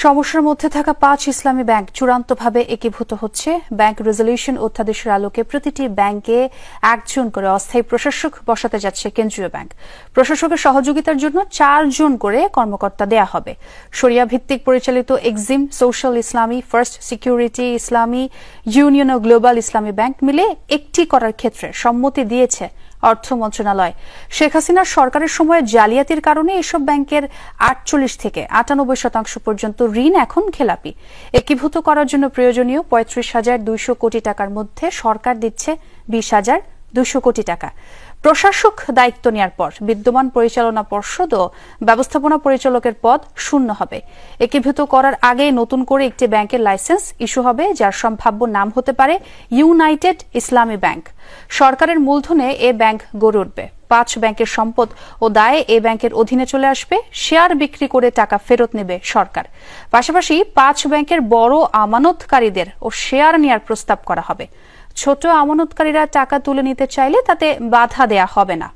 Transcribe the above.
সমস্যার মধ্যে থাকা ৫ ইসলামী ব্যাংক চূড়ান্তভাবে একীভূত হচ্ছে। ব্যাংক রেজলিউশন অধ্যাদেশের আলোকে প্রতিটি ব্যাংকে একজন করে অস্থায়ী প্রশাসক বসাতে যাচ্ছে কেন্দ্রীয় ব্যাংক। প্রশাসকের সহযোগিতার জন্য ৪ জন করে কর্মকর্তা দেয়া হবে। শরিয়া ভিত্তিক পরিচালিত এক্সিম, সোশ্যাল ইসলামী, ফার্স্ট সিকিউরিটি ইসলামী, ইউনিয়ন ও গ্লোবাল ইসলামী ব্যাংক মিলে একটি করার ক্ষেত্রে সম্মতি দিয়েছে অর্থ মন্ত্রণালয়। শেখ হাসিনার সরকারের সময়ে জালিয়াতির কারণে এসব ব্যাংকের ৪৮ থেকে ৯৮% পর্যন্ত ঋণ এখন খেলাপি। একীভূত করার জন্য প্রয়োজনীয় ৩৫,২০০ কোটি টাকার মধ্যে সরকার দিচ্ছে ২০,২০০ কোটি টাকা। প্রশাসক দায়িত্ব নেওয়ার পর বিদ্যমান পরিচালনা পর্ষদ ও ব্যবস্থাপনা পরিচালকের পদ শূন্য হবে। একীভূত করার আগে নতুন করে একটি ব্যাংকের লাইসেন্স ইস্যু হবে, যার সম্ভাব্য নাম হতে পারে ইউনাইটেড ইসলামী ব্যাংক। সরকারের মূলধনে এ ব্যাংক গড়ে উঠবে। ৫ ব্যাংকের সম্পদ ও দায় এ ব্যাংকের অধীনে চলে আসবে। শেয়ার বিক্রি করে টাকা ফেরত নেবে সরকার। পাশাপাশি ৫ ব্যাংকের বড় আমানতকারীদের ও শেয়ার নেওয়ার প্রস্তাব করা হবে। ছোট আমানতকারীরা টাকা তুলে নিতে চাইলে তাতে বাধা দেয়া হবে না।